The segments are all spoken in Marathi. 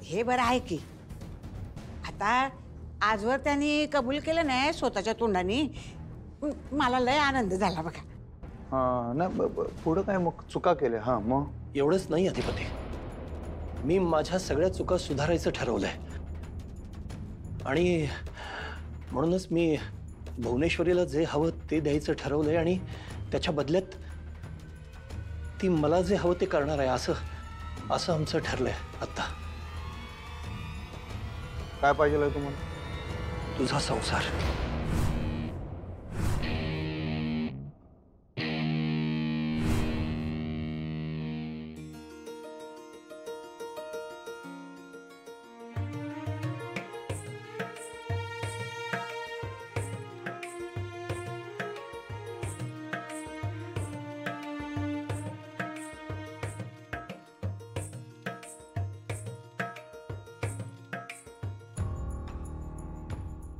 हे बरं आहे की आता आजवर त्यांनी कबूल केलं नाही स्वतःच्या तोंडाने मला लय आनंद झाला बघा। हा ना पुढं काय मग चुका केल्या? हा मग एवढंच नाही अधिपती, मी माझ्या सगळ्या चुका सुधारायचं ठरवलंय आणि म्हणूनच मी भुवनेश्वरीला जे हवं ते द्यायचं ठरवलंय आणि त्याच्या बदल्यात ती मला जे हवं ते करणार आहे असं आमचं ठरलंय। आता काय पाहिजे तुम्हाला? तुझा संसार।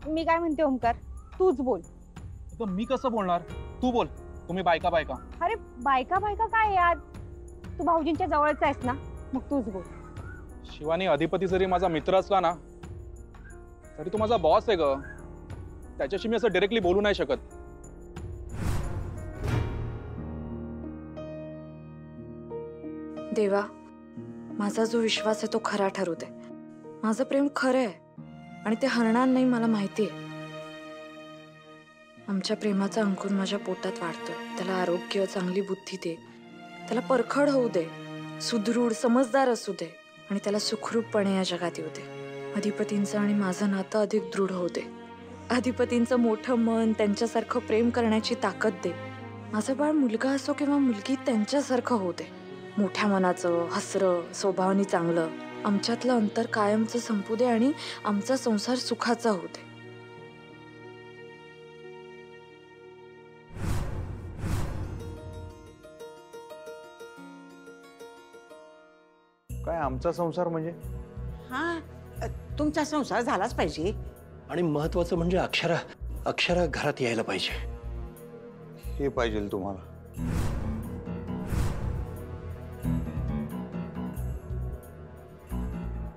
मी काय म्हणते ओमकार, तूच बोल। तर मी कसं बोलणार? तू बोल। तुम्ही बायका बायका। अरे बायका बायका काय यार, तू भाऊजींच्या जवळच आहेस ना, मग तूच बोल। शिवानी, अधिपती जरी माझा मित्र असला ना तरी तो माझा बॉस आहे ग, त्याच्याशी मी असं डायरेक्टली बोलू नाही शकत। देवा, माझा जो विश्वास आहे तो खरा ठरू दे। माझं प्रेम खरं आहे आणि ते हरणार नाही, मला माहिती आहे। आमच्या प्रेमाचा अंकुर माझ्या पोटात वाढतोय। त्याला आरोग्य, चांगली बुद्धी दे, त्याला परखड होऊ दे, सुदृढ समजदार असू दे आणि त्याला सुखरूपपणे या जगात येऊ दे। अधिपतींचं आणि माझं नातं अधिक दृढ होऊ दे। अधिपतींचं मोठं मन, त्यांच्यासारखं प्रेम करण्याची ताकद दे। माझं बाळ मुलगा असो किंवा मुलगी त्यांच्यासारखं होऊ दे, मोठ्या मनाचं, हसरं, स्वभावानी चांगलं। आमच्यातलं अंतर कायमचं संपू दे आणि आमचा संसार सुखाचा होऊ दे। काय आमचा संसार म्हणजे? हा तुमचा संसार झालाच पाहिजे आणि महत्वाचं म्हणजे अक्षरा घरात यायला पाहिजे। हे पाहिजे तुम्हाला?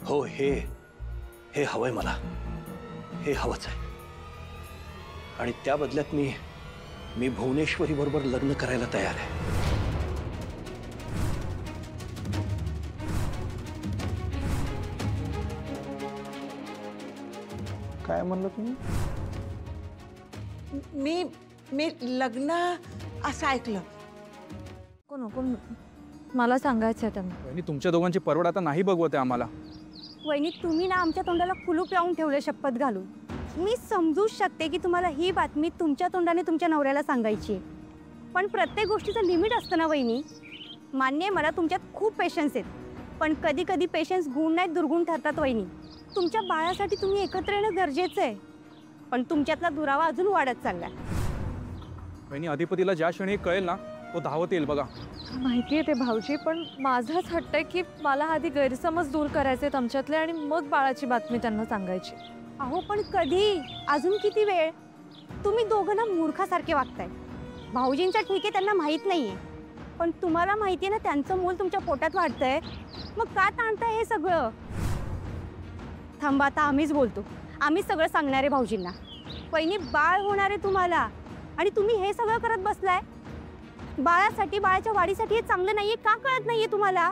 हो, हे हवंय मला, हे हवंच आहे आणि त्या बदल्यात मी भुवनेश्वरी बरोबर लग्न करायला तयार आहे। काय म्हणलं तुम्ही? मी लग्न असं ऐकलं। नको, मला सांगायचं त्यांना। वहिनी, तुमच्या दोघांची परवड आता नाही बघवत आहे आम्हाला। वहिनी, तुम्ही ना आमच्या तोंडाला कुलूप लावून ठेवले शपथ घालून। मी समजूच शकते की तुम्हाला ही बातमी तुमच्या तोंडाने तुमच्या नवऱ्याला सांगायची आहे, पण प्रत्येक गोष्टीचं लिमिट असतं ना वहिनी। मान्य आहे मला तुमच्यात खूप पेशन्स आहेत, पण कधी कधी पेशन्स गुण नाहीत दुर्गुण ठरतात वहिनी। तुमच्या बाळासाठी तुम्ही एकत्र येणं गरजेचं आहे, पण तुमच्यातला दुरावा अजून वाढत चाललाय। वहिनी, अधिपतीला ज्या क्षणी कळेल ना तो धावत येईल बघा। माहिती आहे ते भाऊजी, पण माझाच हट्ट आहे की मला आधी गैरसमज दूर करायचे आमच्यातले आणि मग बाळाची बातमी त्यांना सांगायची। अहो पण कधी, अजून किती वेळ? तुम्ही दोघं ना मूर्खासारखे वागताय। भाऊजींचा ठीक आहे, त्यांना माहित नाहीये, पण तुम्हाला माहिती आहे ना त्यांचं मूल तुमच्या पोटात वाढतंय, मग का ताणताय हे सगळं? थांबा, आता आम्हीच बोलतो, आम्ही सगळं सांगणार आहे भाऊजींना। वहिनी, बाळ होणार आहे तुम्हाला आणि तुम्ही हे सगळं करत बसलाय। बाळासाठी, बाळाच्या वाढीसाठी हे चांगलं नाहीये, का कळत नाहीये तुम्हाला?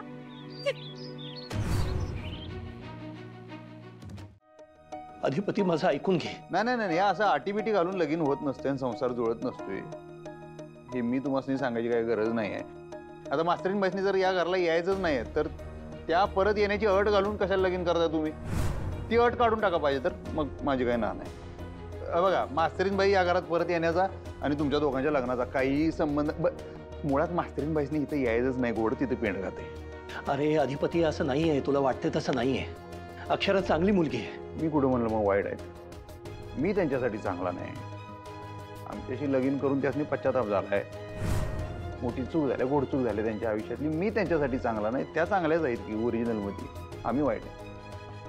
अधिपती, माझं ऐकून घे। नाही, असं आटीबिटी घालून लगीन होत नसते आणि संसार जुळत नसतोय, हे मी तुम्हाला सांगायची काही गरज नाही आहे। आता मास्तरीन बाईसनी जर या घरला यायचंच नाही तर त्या परत येण्याची अट घालून कशाला लगीन करता तुम्ही? ती अट काढून टाका पाहिजे तर, मग माझी काही ना नाही। बघा, मास्तरीन बाई या घरात परत येण्याचा आणि तुमच्या दोघांच्या लग्नाचा काही संबंध, मुळात मास्तरीन बाईसनी इथं यायचंच नाही, गोड तिथे पेंड घाते। अरे अधिपती, असं नाही आहे, तुला वाटते तसं नाही आहे। अक्षरा चांगली मुलगी आहे। मी कुठं म्हणलं मग वाईट आहे? मी त्यांच्यासाठी चांगला नाही, आमच्याशी लगीन करून त्यासनी पश्चाताप झालाय, मोठी चूक झाली, गोड चूक झाली त्यांच्या आयुष्यातली। मी त्यांच्यासाठी चांगला नाही, त्या चांगल्याच आहेत की ओरिजिनलमध्ये, आम्ही वाईट आहे।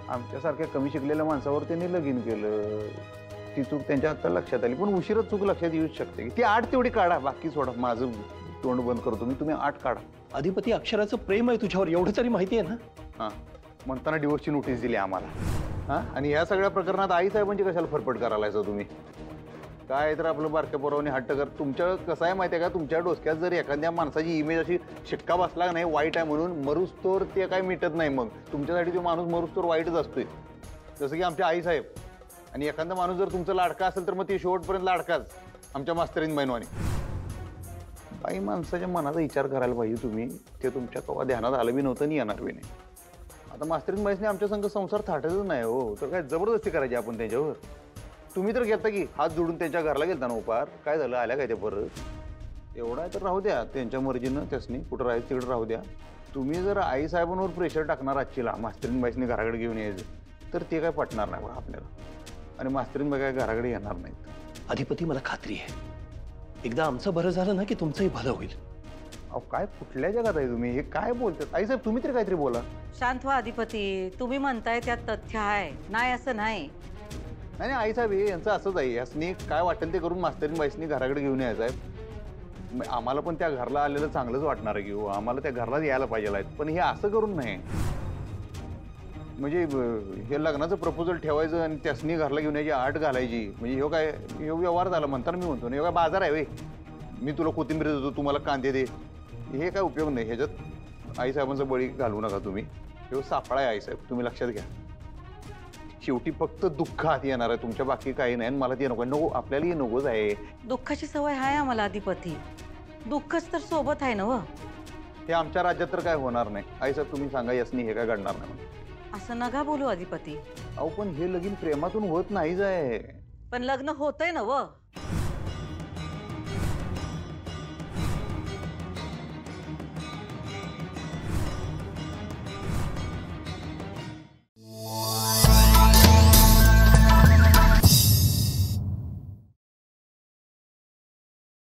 आमच्यासारख्या कमी शिकलेल्या माणसावर त्यांनी लगीन केलं, ती चूक त्यांच्या आता लक्षात आली, पण उशिराच चूक लक्षात येऊच शकते। ती आठ तेवढी काढा, बाकी सोडा, माझं तोंड बंद करतो मी, तुम्ही आठ काढा। अधिपती, अक्षराचं प्रेम आहे तुझ्यावर, एवढं तरी माहिती आहे ना? हां, म्हणताना डिवोर्सची नोटीस दिली आम्हाला. हां, आणि या सगळ्या प्रकरणात आई साहेबांची कशाला फरफट करायला तुम्ही? काय तर आपलं बारक्या पोरावनी हट्ट कर. तुमच्या कसं आहे माहिती आहे का, तुमच्या डोसक्यात जर एखाद्या माणसाची इमेज अशी शिक्का बसला नाही वाईट आहे म्हणून, मरुस्तोर ते काय मिटत नाही. मग तुमच्यासाठी तो माणूस मरुस्तोर वाईटच असतोय. जसं की आमचे आई साहेब. आणि एखादा माणूस जर तुमचा लाडका असेल तर मग ते शेवटपर्यंत लाडकाच, आमच्या मास्तरीन बहिणवानी. काही माणसाच्या मनाचा विचार करायला पाहिजे तुम्ही. ते तुमच्या कवा ध्यानात आलं बी नव्हतं आणि येणार बी नाही. आता मास्तरीन बाईसने आमच्या संघ संसार थाटतच नाही हो, तर काय जबरदस्ती करायची आपण त्यांच्यावर? तुम्ही तर घेता की हात जोडून त्यांच्या घरला गेलता ना उपार, काय झालं आल्या काय ते परत? एवढा आहे तर राहू द्या, त्यांच्या मर्जीनं त्यासनी कुठं राहायचं तिकडे राहू द्या. तुम्ही जर आई साहेबांवर प्रेशर टाकणार आजचीला मास्तरीन बाईसने घराकडे घेऊन यायचं, तर ते काय पटणार नाही बघा आपल्याला. आणि मास्तरीन बाई काय घराकडे येणार नाहीत. अधिपती मला खात्री आहे, एकदा आमचं बरं झालं ना की तुमचंही भलं होईल. अहो काय कुठल्या जगात आहे तुम्ही? हे काय बोलतात? आई साहेब तुम्ही तरी काहीतरी बोला. शांत व्हा अधिपती. तुम्ही म्हणताय त्यात तथ्य आहे, नाही असं नाही. नाही आई साहेब हे यांचं असंच आहे. यासनी काय वाटेल ते करून मास्तरीन बाईसनी घराकडे घेऊन यायचं आहे. आम्हाला पण त्या घरला आलेलं चांगलंच वाटणार आहे की हो, आम्हाला त्या घरलाच यायला पाहिजे आहेत. पण हे असं करून नाही. म्हणजे हे लग्नाचं प्रपोजल ठेवायचं आणि त्यासनी घरला घेऊन यायची आट घालायची, म्हणजे हे काय हे व्यवहार झाला म्हणताना मी म्हणतो ना, हे काय बाजार आहे वे? मी तुला कोथिंबीर देतो, तू मला कांदे दे, हे काय उपयोग नाही. ह्याच्यात आई साहेबांचा बळी घालू नका तुम्ही. हे सापळा आहे आई साहेब, तुम्ही लक्षात घ्या. शेवटी फक्त दुःख हात येणार आहे तुमच्या, बाकी काही नाही. आणि मला ते नको नको, आपल्याला नकोच आहे. दुःखाची सवय आहे आम्हाला अधिपती. दुःखच तर सोबत आहे ना व. हे आमच्या राज्यात तर काय होणार नाही. आई साहेब तुम्ही सांगा यासनी हे काय घडणार नाही. असं नका बोलू अधिपती. अहो पण हे लगीन प्रेमातून होत नाहीच आहे. पण लग्न होतंय ना व.